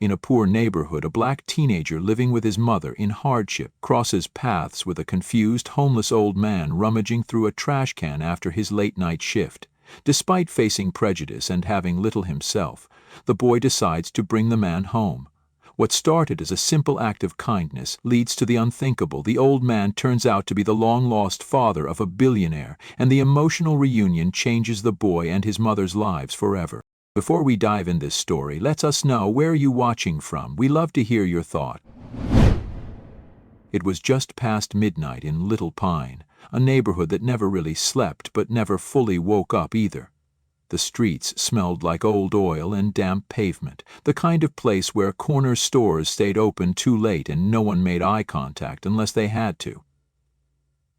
In a poor neighborhood, a black teenager living with his mother in hardship crosses paths with a confused, homeless old man rummaging through a trash can after his late-night shift. Despite facing prejudice and having little himself, the boy decides to bring the man home. What started as a simple act of kindness leads to the unthinkable. The old man turns out to be the long-lost father of a billionaire, and the emotional reunion changes the boy and his mother's lives forever. Before we dive in this story, let us know where you watching from. We love to hear your thought. It was just past midnight in Little Pine, a neighborhood that never really slept but never fully woke up either. The streets smelled like old oil and damp pavement, the kind of place where corner stores stayed open too late and no one made eye contact unless they had to.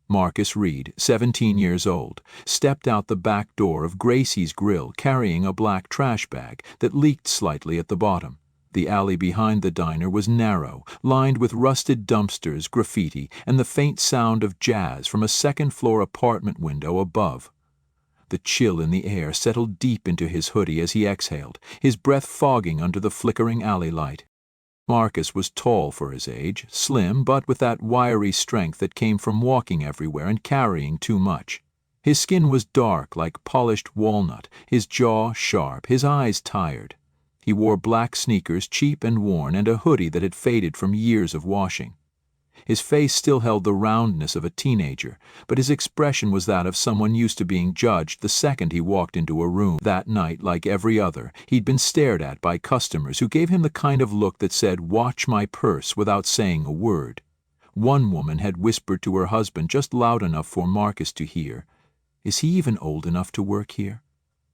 Marcus Reed, 17 years old, stepped out the back door of Gracie's Grill carrying a black trash bag that leaked slightly at the bottom. The alley behind the diner was narrow, lined with rusted dumpsters, graffiti, and the faint sound of jazz from a second-floor apartment window above. The chill in the air settled deep into his hoodie as he exhaled, his breath fogging under the flickering alley light. Marcus was tall for his age, slim, but with that wiry strength that came from walking everywhere and carrying too much. His skin was dark like polished walnut, his jaw sharp, his eyes tired. He wore black sneakers, cheap and worn, and a hoodie that had faded from years of washing. His face still held the roundness of a teenager, but his expression was that of someone used to being judged the second he walked into a room. That night, like every other, he'd been stared at by customers who gave him the kind of look that said, "Watch my purse," without saying a word. One woman had whispered to her husband just loud enough for Marcus to hear, "Is he even old enough to work here?"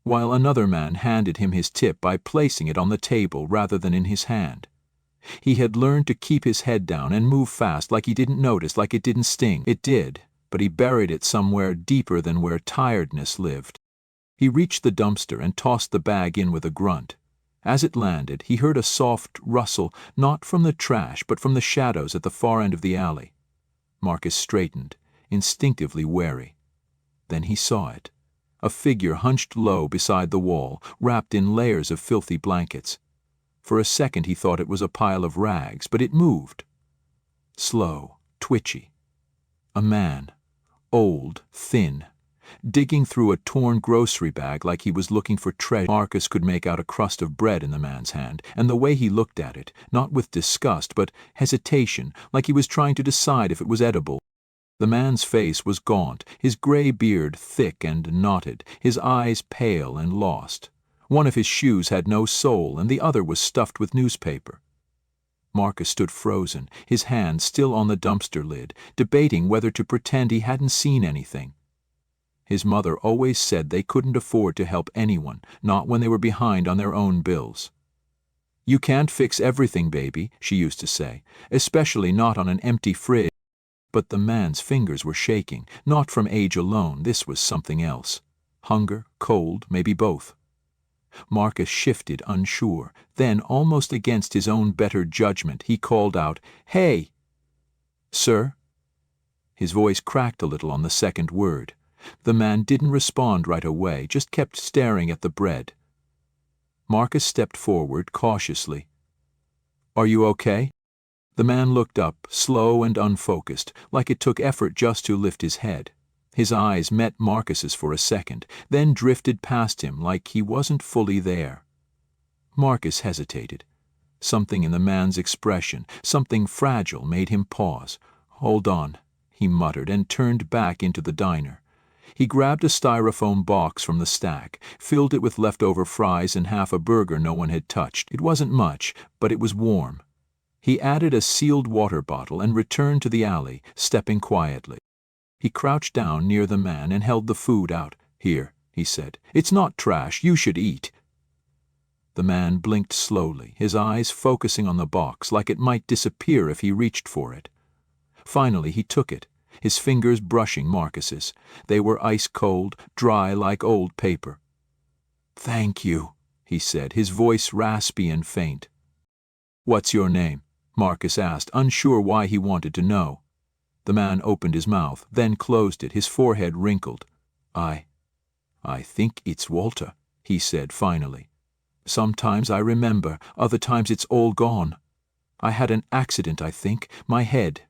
While another man handed him his tip by placing it on the table rather than in his hand. He had learned to keep his head down and move fast, like he didn't notice, like it didn't sting. It did, but he buried it somewhere deeper than where tiredness lived. He reached the dumpster and tossed the bag in with a grunt. As it landed, he heard a soft rustle, not from the trash, but from the shadows at the far end of the alley. Marcus straightened, instinctively wary. Then he saw it. A figure hunched low beside the wall, wrapped in layers of filthy blankets. For a second he thought it was a pile of rags, but it moved. Slow, twitchy. A man, old, thin, digging through a torn grocery bag like he was looking for treasure. Marcus could make out a crust of bread in the man's hand, and the way he looked at it, not with disgust but hesitation, like he was trying to decide if it was edible. The man's face was gaunt, his gray beard thick and knotted, his eyes pale and lost. One of his shoes had no sole, and the other was stuffed with newspaper. Marcus stood frozen, his hand still on the dumpster lid, debating whether to pretend he hadn't seen anything. His mother always said they couldn't afford to help anyone, not when they were behind on their own bills. "You can't fix everything, baby," she used to say, "especially not on an empty fridge." But the man's fingers were shaking, not from age alone. This was something else. Hunger, cold, maybe both. Marcus shifted, unsure. Then, almost against his own better judgment, he called out, "Hey!" "Sir?" His voice cracked a little on the second word. The man didn't respond right away, just kept staring at the bread. Marcus stepped forward cautiously. "Are you okay?" The man looked up, slow and unfocused, like it took effort just to lift his head. His eyes met Marcus's for a second, then drifted past him like he wasn't fully there. Marcus hesitated. Something in the man's expression, something fragile, made him pause. "Hold on," he muttered, and turned back into the diner. He grabbed a styrofoam box from the stack, filled it with leftover fries and half a burger no one had touched. It wasn't much, but it was warm. He added a sealed water bottle and returned to the alley, stepping quietly. He crouched down near the man and held the food out. "Here," he said. "It's not trash. You should eat." The man blinked slowly, his eyes focusing on the box like it might disappear if he reached for it. Finally he took it, his fingers brushing Marcus's. They were ice-cold, dry like old paper. "Thank you," he said, his voice raspy and faint. "What's your name?" Marcus asked, unsure why he wanted to know. The man opened his mouth, then closed it, his forehead wrinkled. I think it's Walter," he said finally. Sometimes I remember, other times it's all gone. I had an accident, I think, my head.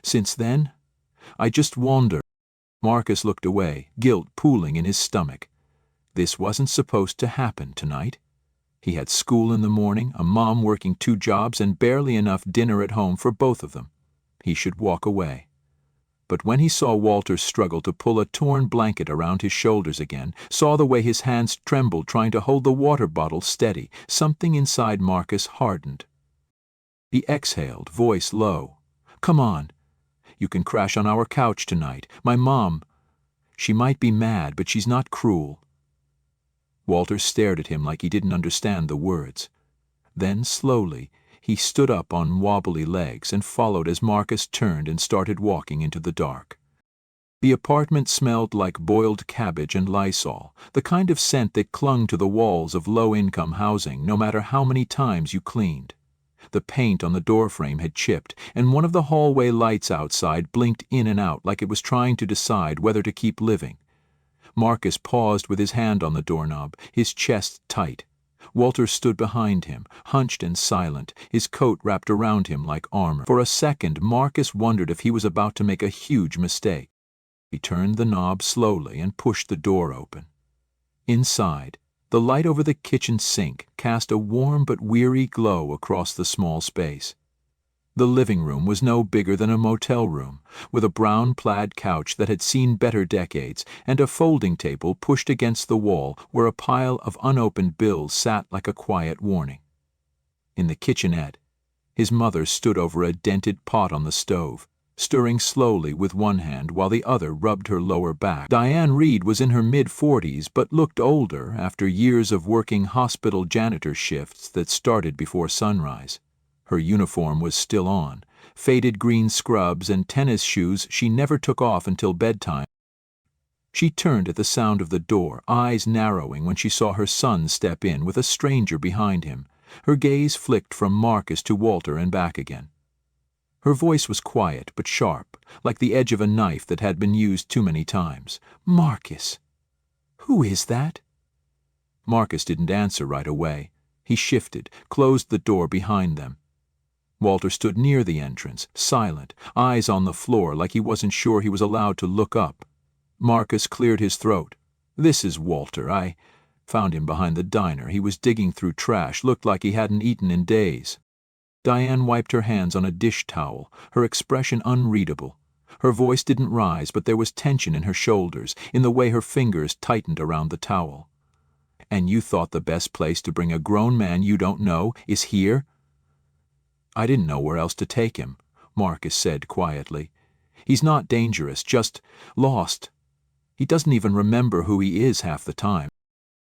Since then, I just wander. Marcus looked away, guilt pooling in his stomach. This wasn't supposed to happen tonight. He had school in the morning, a mom working 2 jobs, and barely enough dinner at home for both of them. He should walk away. But when he saw Walter struggle to pull a torn blanket around his shoulders again, saw the way his hands trembled trying to hold the water bottle steady, something inside Marcus hardened. He exhaled, voice low. "Come on. You can crash on our couch tonight. My mom, she might be mad, but she's not cruel." Walter stared at him like he didn't understand the words. Then, slowly, he stood up on wobbly legs and followed as Marcus turned and started walking into the dark. The apartment smelled like boiled cabbage and Lysol, the kind of scent that clung to the walls of low-income housing no matter how many times you cleaned. The paint on the doorframe had chipped, and one of the hallway lights outside blinked in and out like it was trying to decide whether to keep living. Marcus paused with his hand on the doorknob, his chest tight. Walter stood behind him, hunched and silent, his coat wrapped around him like armor. For a second, Marcus wondered if he was about to make a huge mistake. He turned the knob slowly and pushed the door open. Inside, the light over the kitchen sink cast a warm but weary glow across the small space. The living room was no bigger than a motel room, with a brown plaid couch that had seen better decades and a folding table pushed against the wall where a pile of unopened bills sat like a quiet warning. In the kitchenette, his mother stood over a dented pot on the stove, stirring slowly with one hand while the other rubbed her lower back. Diane Reed was in her mid-40s but looked older after years of working hospital janitor shifts that started before sunrise. Her uniform was still on, faded green scrubs and tennis shoes she never took off until bedtime. She turned at the sound of the door, eyes narrowing when she saw her son step in with a stranger behind him. Her gaze flicked from Marcus to Walter and back again. Her voice was quiet but sharp, like the edge of a knife that had been used too many times. "Marcus, who is that?" Marcus didn't answer right away. He shifted, closed the door behind them. Walter stood near the entrance, silent, eyes on the floor like he wasn't sure he was allowed to look up. Marcus cleared his throat. "This is Walter. I found him behind the diner. He was digging through trash, looked like he hadn't eaten in days." Diane wiped her hands on a dish towel, her expression unreadable. Her voice didn't rise, but there was tension in her shoulders, in the way her fingers tightened around the towel. "And you thought the best place to bring a grown man you don't know is here?" "I didn't know where else to take him," Marcus said quietly. "He's not dangerous, just lost. He doesn't even remember who he is half the time."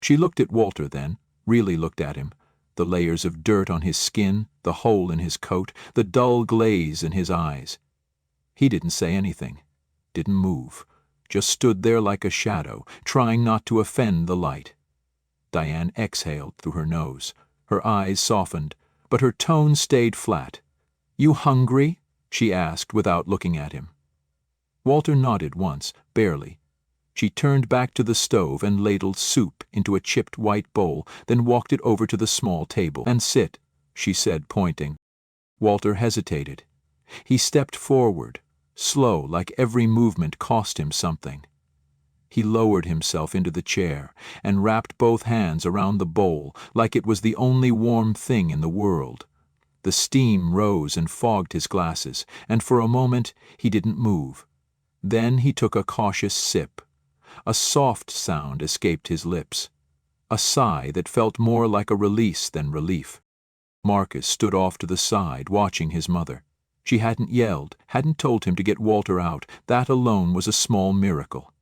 She looked at Walter then, really looked at him. The layers of dirt on his skin, the hole in his coat, the dull glaze in his eyes. He didn't say anything, didn't move, just stood there like a shadow, trying not to offend the light. Diane exhaled through her nose. Her eyes softened, but her tone stayed flat. "You hungry?" she asked without looking at him. Walter nodded once, barely. She turned back to the stove and ladled soup into a chipped white bowl, then walked it over to the small table. "And sit," she said, pointing. Walter hesitated. He stepped forward, slow, like every movement cost him something. He lowered himself into the chair and wrapped both hands around the bowl like it was the only warm thing in the world. The steam rose and fogged his glasses, and for a moment he didn't move. Then he took a cautious sip. A soft sound escaped his lips, a sigh that felt more like a release than relief. Marcus stood off to the side, watching his mother. She hadn't yelled, hadn't told him to get Walter out. That alone was a small miracle.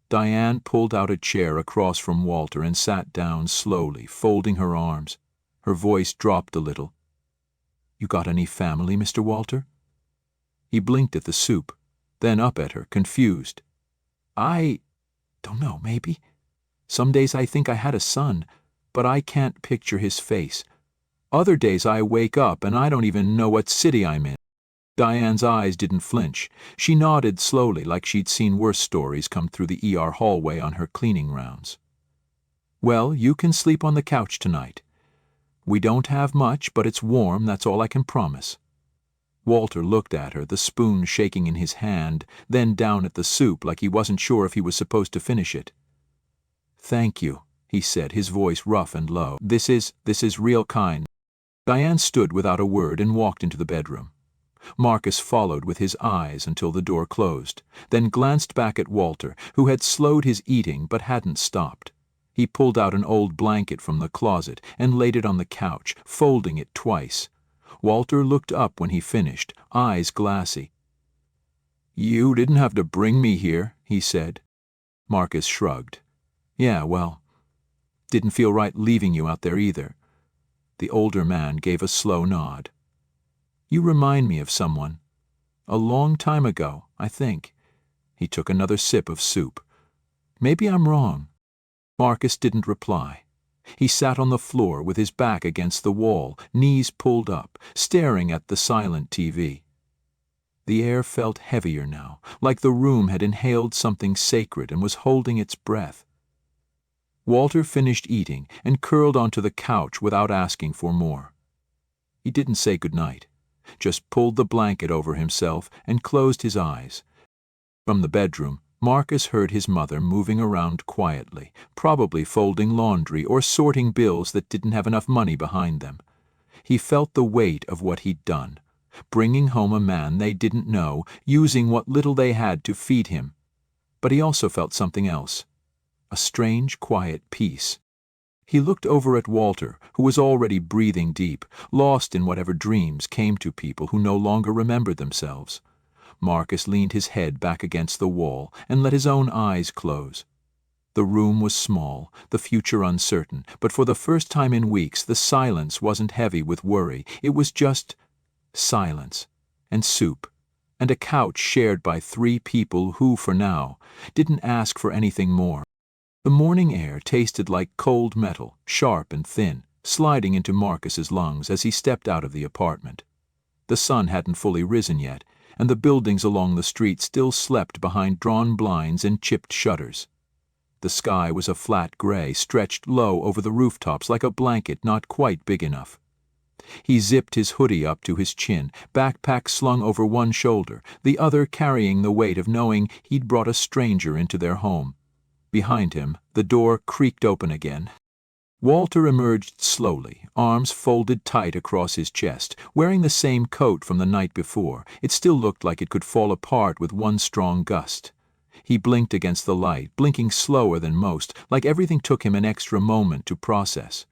Diane pulled out a chair across from Walter and sat down slowly, folding her arms. Her voice dropped a little. "You got any family, Mr. Walter?" He blinked at the soup, then up at her, confused. "I don't know, maybe. Some days I think I had a son, but I can't picture his face. Other days I wake up and I don't even know what city I'm in." Diane's eyes didn't flinch. She nodded slowly like she'd seen worse stories come through the ER hallway on her cleaning rounds. Well, you can sleep on the couch tonight. We don't have much, but it's warm, that's all I can promise. Walter looked at her, the spoon shaking in his hand, then down at the soup like he wasn't sure if he was supposed to finish it. Thank you, he said, his voice rough and low. This is real kind. Diane stood without a word and walked into the bedroom. Marcus followed with his eyes until the door closed, then glanced back at Walter, who had slowed his eating but hadn't stopped. He pulled out an old blanket from the closet and laid it on the couch, folding it twice. Walter looked up when he finished, eyes glassy. You didn't have to bring me here, he said. Marcus shrugged. Yeah, well, didn't feel right leaving you out there either. The older man gave a slow nod. You remind me of someone. A long time ago, I think. He took another sip of soup. Maybe I'm wrong. Marcus didn't reply. He sat on the floor with his back against the wall, knees pulled up, staring at the silent TV. The air felt heavier now, like the room had inhaled something sacred and was holding its breath. Walter finished eating and curled onto the couch without asking for more. He didn't say goodnight, just pulled the blanket over himself and closed his eyes. From the bedroom, Marcus heard his mother moving around quietly, probably folding laundry or sorting bills that didn't have enough money behind them. He felt the weight of what he'd done, bringing home a man they didn't know, using what little they had to feed him. But he also felt something else. A strange, quiet peace. He looked over at Walter, who was already breathing deep, lost in whatever dreams came to people who no longer remembered themselves. Marcus leaned his head back against the wall and let his own eyes close. The room was small, the future uncertain, but for the first time in weeks the silence wasn't heavy with worry. It was just silence, and soup, and a couch shared by 3 people who, for now, didn't ask for anything more. The morning air tasted like cold metal, sharp and thin, sliding into Marcus's lungs as he stepped out of the apartment. The sun hadn't fully risen yet, and the buildings along the street still slept behind drawn blinds and chipped shutters. The sky was a flat gray, stretched low over the rooftops like a blanket not quite big enough. He zipped his hoodie up to his chin, backpack slung over one shoulder, the other carrying the weight of knowing he'd brought a stranger into their home. Behind him, the door creaked open again. Walter emerged slowly, arms folded tight across his chest, wearing the same coat from the night before. It still looked like it could fall apart with one strong gust. He blinked against the light, blinking slower than most, like everything took him an extra moment to process.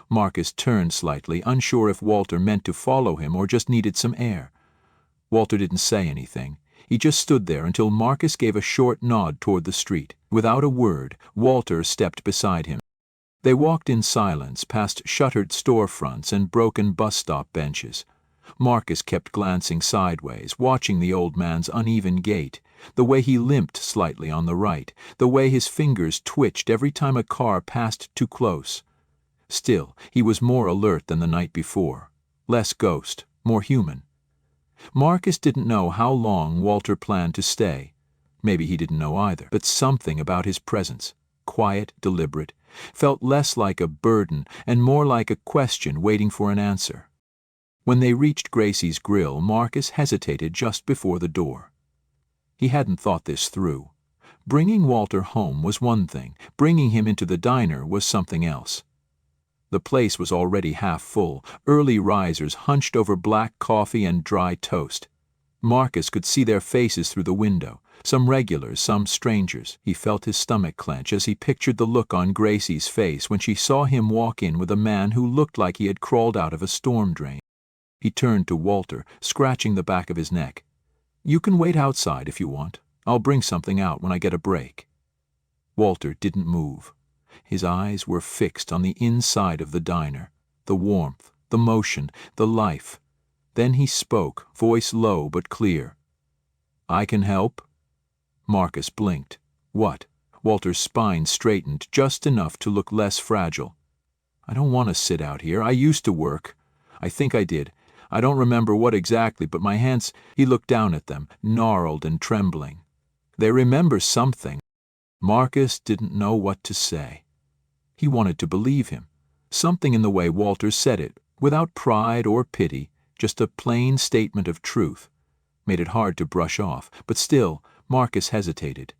Marcus turned slightly, unsure if Walter meant to follow him or just needed some air. Walter didn't say anything. He just stood there until Marcus gave a short nod toward the street. Without a word, Walter stepped beside him. They walked in silence past shuttered storefronts and broken bus stop benches. Marcus kept glancing sideways, watching the old man's uneven gait, the way he limped slightly on the right, the way his fingers twitched every time a car passed too close. Still, he was more alert than the night before, less ghost, more human. Marcus didn't know how long Walter planned to stay. Maybe he didn't know either, but something about his presence, quiet, deliberate, felt less like a burden and more like a question waiting for an answer. When they reached Gracie's grill, Marcus hesitated just before the door. He hadn't thought this through. Bringing Walter home was one thing, bringing him into the diner was something else. The place was already half full, early risers hunched over black coffee and dry toast. Marcus could see their faces through the window, some regulars, some strangers. He felt his stomach clench as he pictured the look on Gracie's face when she saw him walk in with a man who looked like he had crawled out of a storm drain. He turned to Walter, scratching the back of his neck. "You can wait outside if you want. I'll bring something out when I get a break." Walter didn't move. His eyes were fixed on the inside of the diner, the warmth, the motion, the life. Then he spoke, voice low but clear. "I can help?" Marcus blinked. What? Walter's spine straightened just enough to look less fragile. "I don't want to sit out here. I used to work. I think I did. I don't remember what exactly, but my hands—" He looked down at them, gnarled and trembling. "They remember something." Marcus didn't know what to say. He wanted to believe him. Something in the way Walter said it, without pride or pity, just a plain statement of truth, made it hard to brush off, but still, Marcus hesitated.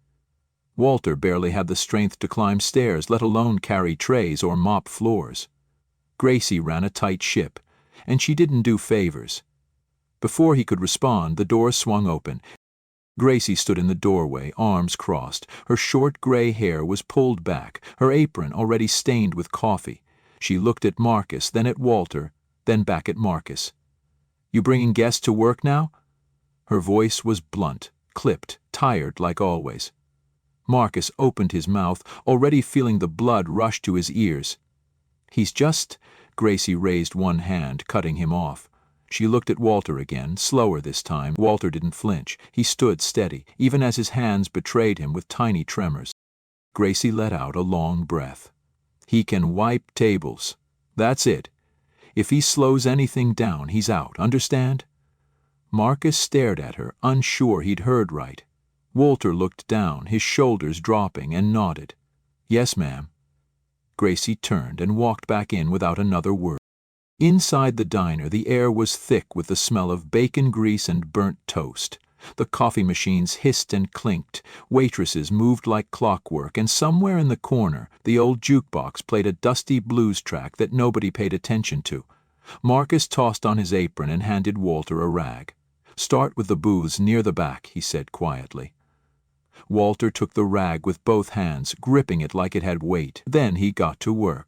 Walter barely had the strength to climb stairs, let alone carry trays or mop floors. Gracie ran a tight ship, and she didn't do favors. Before he could respond, the door swung open. Gracie stood in the doorway, arms crossed. Her short gray hair was pulled back, her apron already stained with coffee. She looked at Marcus, then at Walter, then back at Marcus. "You bringing guests to work now?" Her voice was blunt, clipped, tired like always. Marcus opened his mouth, already feeling the blood rush to his ears. "He's just—" Gracie raised one hand, cutting him off. She looked at Walter again, slower this time. Walter didn't flinch. He stood steady, even as his hands betrayed him with tiny tremors. Gracie let out a long breath. "He can wipe tables. That's it. If he slows anything down, he's out, understand?" Marcus stared at her, unsure he'd heard right. Walter looked down, his shoulders dropping, and nodded. "Yes, ma'am." Gracie turned and walked back in without another word. Inside the diner, the air was thick with the smell of bacon grease and burnt toast. The coffee machines hissed and clinked, waitresses moved like clockwork, and somewhere in the corner, the old jukebox played a dusty blues track that nobody paid attention to. Marcus tossed on his apron and handed Walter a rag. "Start with the booths near the back," he said quietly. Walter took the rag with both hands, gripping it like it had weight. Then he got to work.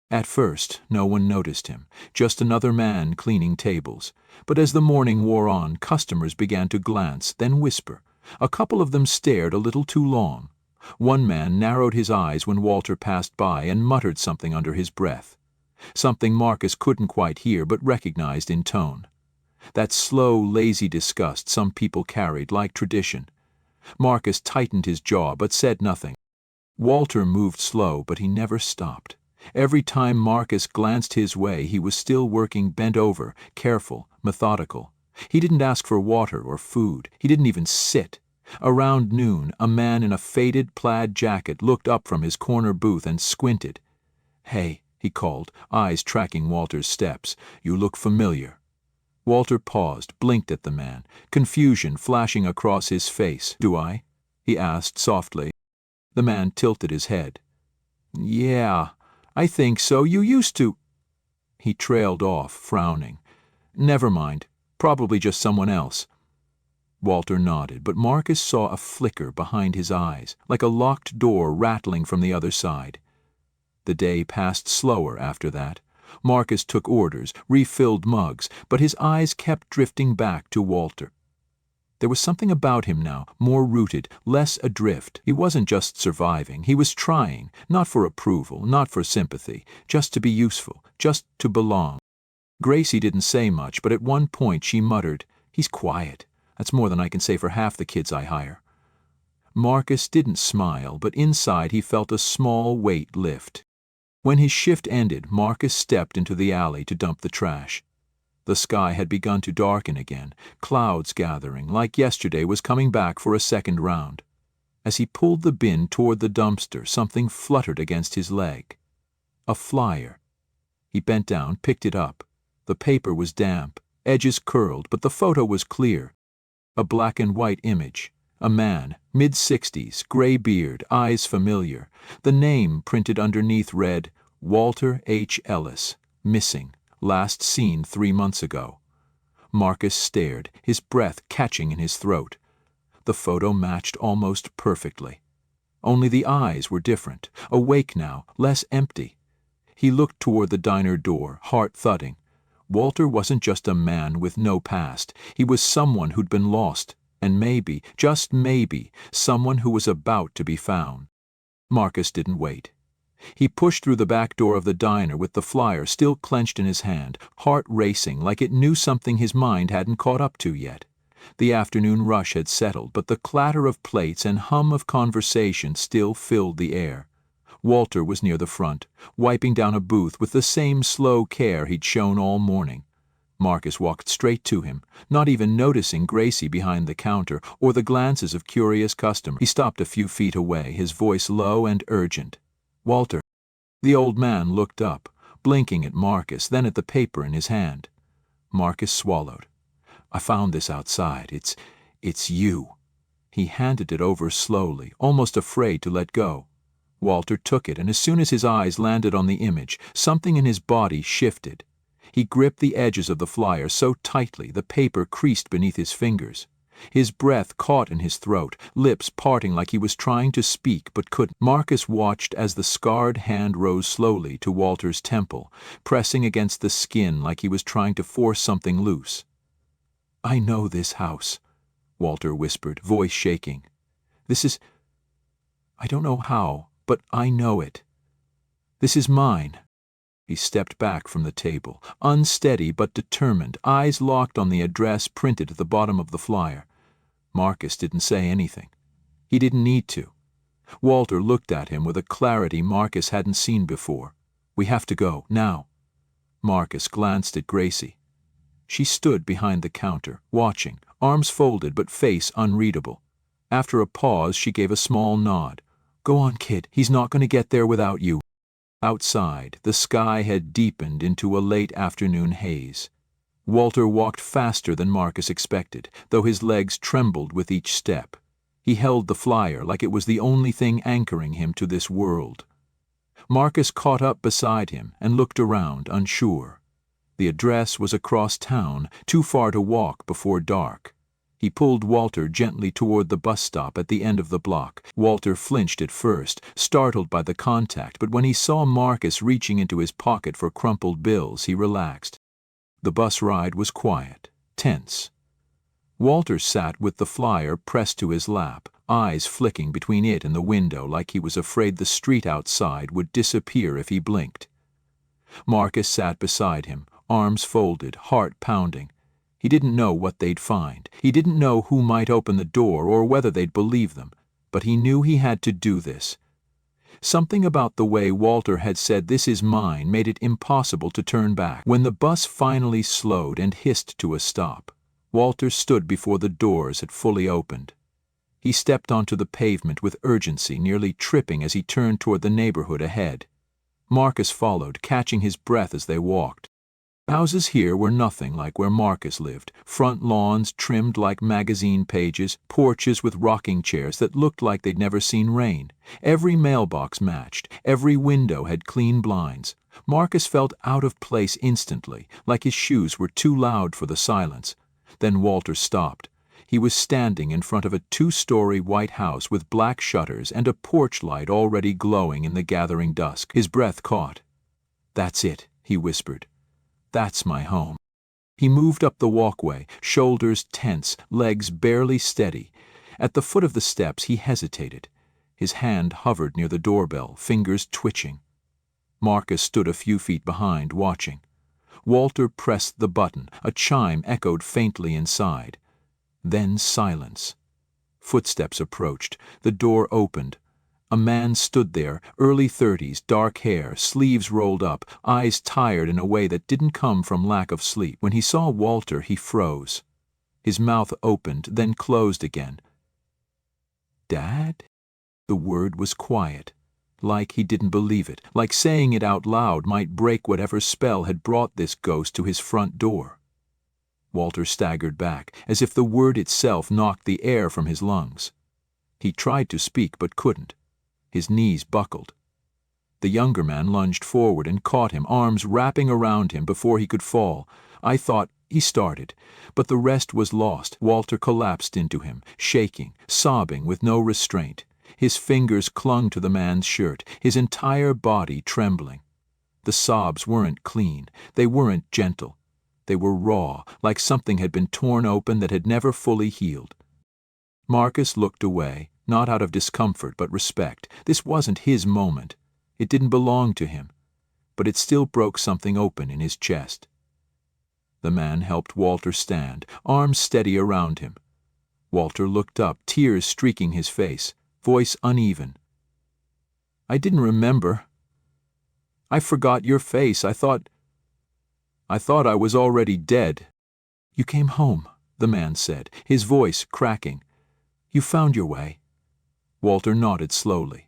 At first, no one noticed him, just another man cleaning tables. But as the morning wore on, customers began to glance, then whisper. A couple of them stared a little too long. One man narrowed his eyes when Walter passed by and muttered something under his breath. Something Marcus couldn't quite hear but recognized in tone. That slow, lazy disgust some people carried like tradition. Marcus tightened his jaw but said nothing. Walter moved slow, but he never stopped. Every time Marcus glanced his way, he was still working bent over, careful, methodical. He didn't ask for water or food. He didn't even sit. Around noon, a man in a faded plaid jacket looked up from his corner booth and squinted. "Hey," he called, eyes tracking Walter's steps. "You look familiar." Walter paused, blinked at the man, confusion flashing across his face. "Do I?" he asked softly. The man tilted his head. "Yeah, I think so. You used to—" He trailed off, frowning. "Never mind. Probably just someone else." Walter nodded, but Marcus saw a flicker behind his eyes, like a locked door rattling from the other side. The day passed slower after that. Marcus took orders, refilled mugs, but his eyes kept drifting back to Walter. There was something about him now, more rooted, less adrift. He wasn't just surviving, he was trying, not for approval, not for sympathy, just to be useful, just to belong. Gracie didn't say much, but at one point she muttered, "He's quiet. That's more than I can say for half the kids I hire." Marcus didn't smile, but inside he felt a small weight lift. When his shift ended, Marcus stepped into the alley to dump the trash. The sky had begun to darken again, clouds gathering, like yesterday was coming back for a second round. As he pulled the bin toward the dumpster, something fluttered against his leg. A flyer. He bent down, picked it up. The paper was damp, edges curled, but the photo was clear. A black and white image. A man, mid-60s, gray beard, eyes familiar. The name printed underneath read, Walter H. Ellis, missing, last seen 3 months ago. Marcus stared, his breath catching in his throat. The photo matched almost perfectly. Only the eyes were different, awake now, less empty. He looked toward the diner door, heart thudding. Walter wasn't just a man with no past. He was someone who'd been lost, and maybe, just maybe, someone who was about to be found. Marcus didn't wait. He pushed through the back door of the diner with the flyer still clenched in his hand, heart racing like it knew something his mind hadn't caught up to yet. The afternoon rush had settled, but the clatter of plates and hum of conversation still filled the air. Walter was near the front, wiping down a booth with the same slow care he'd shown all morning. Marcus walked straight to him, not even noticing Gracie behind the counter or the glances of curious customers. He stopped a few feet away, his voice low and urgent. "Walter." The old man looked up, blinking at Marcus, then at the paper in his hand. Marcus swallowed. "I found this outside. It's you." He handed it over slowly, almost afraid to let go. Walter took it, and as soon as his eyes landed on the image, something in his body shifted. He gripped the edges of the flyer so tightly the paper creased beneath his fingers. His breath caught in his throat, lips parting like he was trying to speak but couldn't. Marcus watched as the scarred hand rose slowly to Walter's temple, pressing against the skin like he was trying to force something loose. "I know this house," Walter whispered, voice shaking. I don't know how, but I know it. This is mine." He stepped back from the table, unsteady but determined, eyes locked on the address printed at the bottom of the flyer. Marcus didn't say anything. He didn't need to. Walter looked at him with a clarity Marcus hadn't seen before. "We have to go, now." Marcus glanced at Gracie. She stood behind the counter, watching, arms folded but face unreadable. After a pause, she gave a small nod. "Go on, kid. He's not going to get there without you." Outside, the sky had deepened into a late afternoon haze. Walter walked faster than Marcus expected, though his legs trembled with each step. He held the flyer like it was the only thing anchoring him to this world. Marcus caught up beside him and looked around, unsure. The address was across town, too far to walk before dark. He pulled Walter gently toward the bus stop at the end of the block. Walter flinched at first, startled by the contact, but when he saw Marcus reaching into his pocket for crumpled bills, he relaxed. The bus ride was quiet, tense. Walter sat with the flyer pressed to his lap, eyes flicking between it and the window like he was afraid the street outside would disappear if he blinked. Marcus sat beside him, arms folded, heart pounding. He didn't know what they'd find. He didn't know who might open the door or whether they'd believe them, but he knew he had to do this. Something about the way Walter had said "this is mine" made it impossible to turn back. When the bus finally slowed and hissed to a stop, Walter stood before the doors had fully opened. He stepped onto the pavement with urgency, nearly tripping as he turned toward the neighborhood ahead. Marcus followed, catching his breath as they walked. Houses here were nothing like where Marcus lived. Front lawns trimmed like magazine pages, porches with rocking chairs that looked like they'd never seen rain. Every mailbox matched, every window had clean blinds. Marcus felt out of place instantly, like his shoes were too loud for the silence. Then Walter stopped. He was standing in front of a 2-story white house with black shutters and a porch light already glowing in the gathering dusk. His breath caught. "That's it," he whispered. "That's my home." He moved up the walkway, shoulders tense, legs barely steady. At the foot of the steps he hesitated. His hand hovered near the doorbell, fingers twitching. Marcus stood a few feet behind, watching. Walter pressed the button. A chime echoed faintly inside. Then silence. Footsteps approached. The door opened. A man stood there, early 30s, dark hair, sleeves rolled up, eyes tired in a way that didn't come from lack of sleep. When he saw Walter, he froze. His mouth opened, then closed again. "Dad?" The word was quiet, like he didn't believe it, like saying it out loud might break whatever spell had brought this ghost to his front door. Walter staggered back, as if the word itself knocked the air from his lungs. He tried to speak but couldn't. His knees buckled. The younger man lunged forward and caught him, arms wrapping around him before he could fall. "I thought," he started, but the rest was lost. Walter collapsed into him, shaking, sobbing with no restraint. His fingers clung to the man's shirt, his entire body trembling. The sobs weren't clean. They weren't gentle. They were raw, like something had been torn open that had never fully healed. Marcus looked away, not out of discomfort but respect. This wasn't his moment. It didn't belong to him. But it still broke something open in his chest. The man helped Walter stand, arms steady around him. Walter looked up, tears streaking his face, voice uneven. "I didn't remember. I forgot your face. I thought I was already dead." "You came home," the man said, his voice cracking. "You found your way." Walter nodded slowly.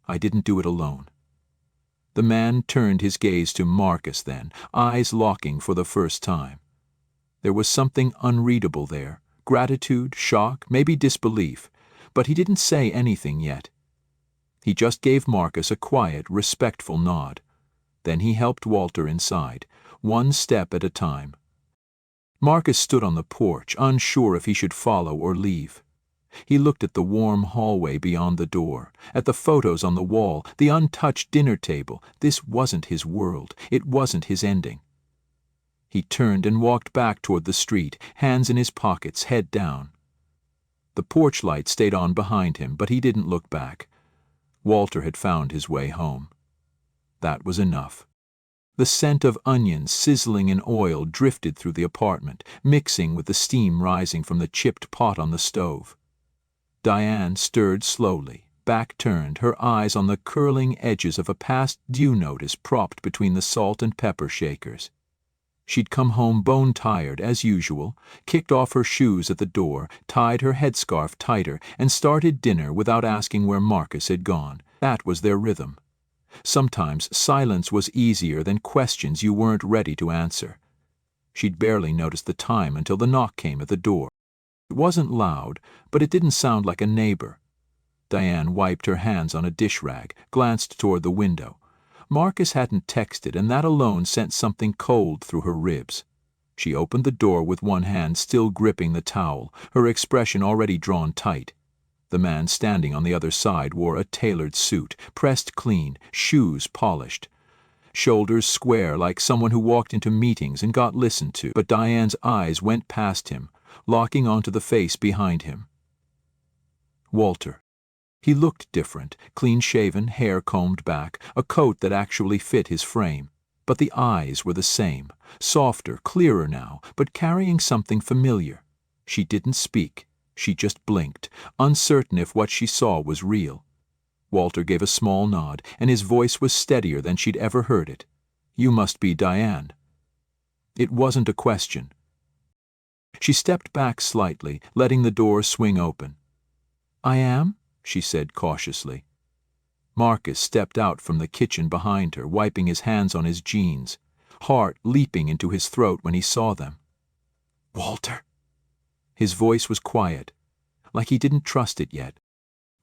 "I didn't do it alone." The man turned his gaze to Marcus then, eyes locking for the first time. There was something unreadable there, gratitude, shock, maybe disbelief, but he didn't say anything yet. He just gave Marcus a quiet, respectful nod. Then he helped Walter inside, one step at a time. Marcus stood on the porch, unsure if he should follow or leave. He looked at the warm hallway beyond the door, at the photos on the wall, the untouched dinner table. This wasn't his world. It wasn't his ending. He turned and walked back toward the street, hands in his pockets, head down. The porch light stayed on behind him, but he didn't look back. Walter had found his way home. That was enough. The scent of onions sizzling in oil drifted through the apartment, mixing with the steam rising from the chipped pot on the stove. Diane stirred slowly, back turned, her eyes on the curling edges of a past due notice propped between the salt and pepper shakers. She'd come home bone-tired, as usual, kicked off her shoes at the door, tied her headscarf tighter, and started dinner without asking where Marcus had gone. That was their rhythm. Sometimes silence was easier than questions you weren't ready to answer. She'd barely noticed the time until the knock came at the door. It wasn't loud, but it didn't sound like a neighbor. Diane wiped her hands on a dish rag, glanced toward the window. Marcus hadn't texted, and that alone sent something cold through her ribs. She opened the door with one hand still gripping the towel, her expression already drawn tight. The man standing on the other side wore a tailored suit, pressed clean, shoes polished. Shoulders square like someone who walked into meetings and got listened to, but Diane's eyes went past him, locking onto the face behind him. Walter. He looked different, clean-shaven, hair combed back, a coat that actually fit his frame. But the eyes were the same, softer, clearer now, but carrying something familiar. She didn't speak. She just blinked, uncertain if what she saw was real. Walter gave a small nod, and his voice was steadier than she'd ever heard it. "You must be Diane." It wasn't a question. She stepped back slightly, letting the door swing open. "I am?" she said cautiously. Marcus stepped out from the kitchen behind her, wiping his hands on his jeans, heart leaping into his throat when he saw them. "Walter?" His voice was quiet, like he didn't trust it yet.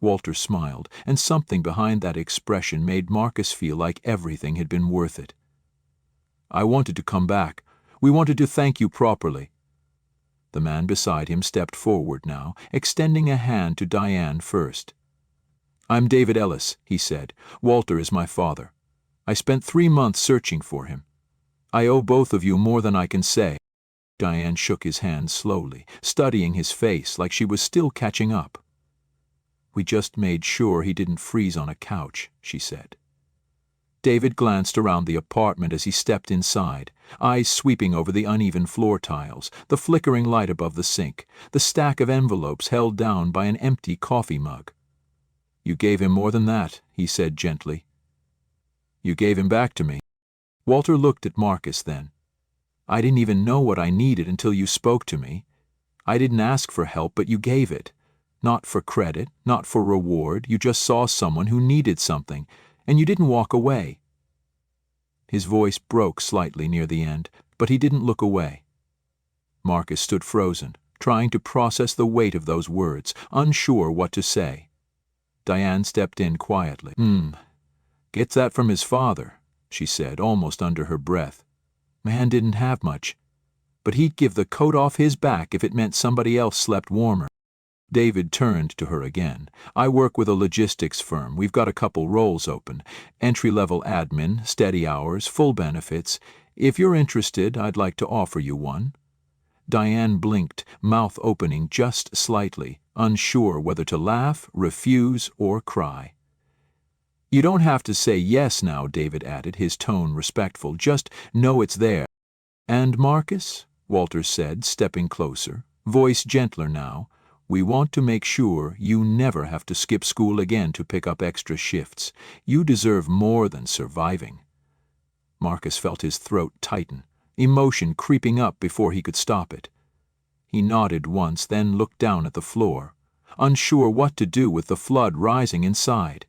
Walter smiled, and something behind that expression made Marcus feel like everything had been worth it. "I wanted to come back. We wanted to thank you properly." The man beside him stepped forward now, extending a hand to Diane first. "I'm David Ellis," he said. "Walter is my father. I spent 3 months searching for him. I owe both of you more than I can say." Diane shook his hand slowly, studying his face like she was still catching up. "We just made sure he didn't freeze on a couch," she said. David glanced around the apartment as he stepped inside, eyes sweeping over the uneven floor tiles, the flickering light above the sink, the stack of envelopes held down by an empty coffee mug. "You gave him more than that," he said gently. "You gave him back to me." Walter looked at Marcus then. "I didn't even know what I needed until you spoke to me. I didn't ask for help, but you gave it. Not for credit, not for reward. You just saw someone who needed something, and you didn't walk away." His voice broke slightly near the end, but he didn't look away. Marcus stood frozen, trying to process the weight of those words, unsure what to say. Diane stepped in quietly. Gets that from his father," she said, almost under her breath. "Man didn't have much, but he'd give the coat off his back if it meant somebody else slept warmer." David turned to her again. "I work with a logistics firm. We've got a couple roles open. Entry-level admin, steady hours, full benefits. If you're interested, I'd like to offer you one." Diane blinked, mouth opening just slightly, unsure whether to laugh, refuse, or cry. "You don't have to say yes now," David added, his tone respectful. "Just know it's there." "And Marcus," Walter said, stepping closer, voice gentler now, "we want to make sure you never have to skip school again to pick up extra shifts. You deserve more than surviving." Marcus felt his throat tighten, emotion creeping up before he could stop it. He nodded once, then looked down at the floor, unsure what to do with the flood rising inside.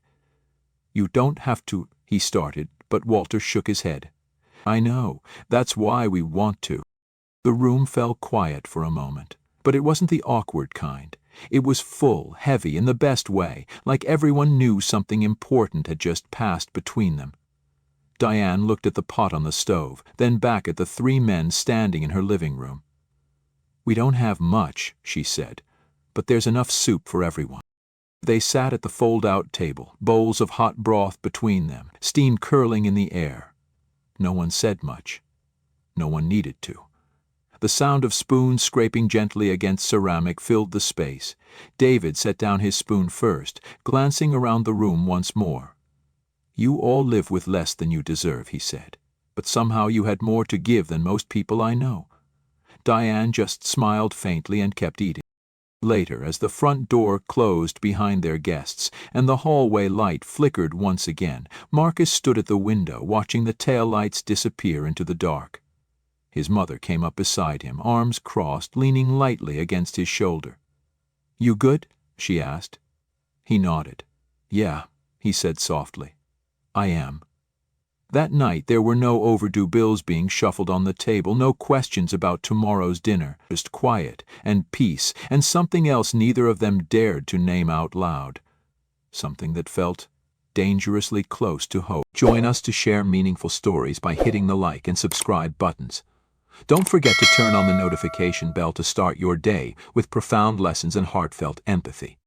"You don't have to," he started, but Walter shook his head. I know, that's why we want to. The room fell quiet for a moment, but it wasn't the awkward kind. It was full, heavy, in the best way, like everyone knew something important had just passed between them. Diane looked at the pot on the stove, then back at the three men standing in her living room. We don't have much, she said, but there's enough soup for everyone. They sat at the fold-out table, bowls of hot broth between them, steam curling in the air. No one said much. No one needed to. The sound of spoons scraping gently against ceramic filled the space. David set down his spoon first, glancing around the room once more. You all live with less than you deserve, he said, but somehow you had more to give than most people I know. Diane just smiled faintly and kept eating. Later, as the front door closed behind their guests and the hallway light flickered once again, Marcus stood at the window watching the taillights disappear into the dark. His mother came up beside him, arms crossed, leaning lightly against his shoulder. You good? She asked. He nodded. Yeah, he said softly. I am. That night there were no overdue bills being shuffled on the table, no questions about tomorrow's dinner, just quiet and peace and something else neither of them dared to name out loud. Something that felt dangerously close to hope. Join us to share meaningful stories by hitting the like and subscribe buttons. Don't forget to turn on the notification bell to start your day with profound lessons and heartfelt empathy.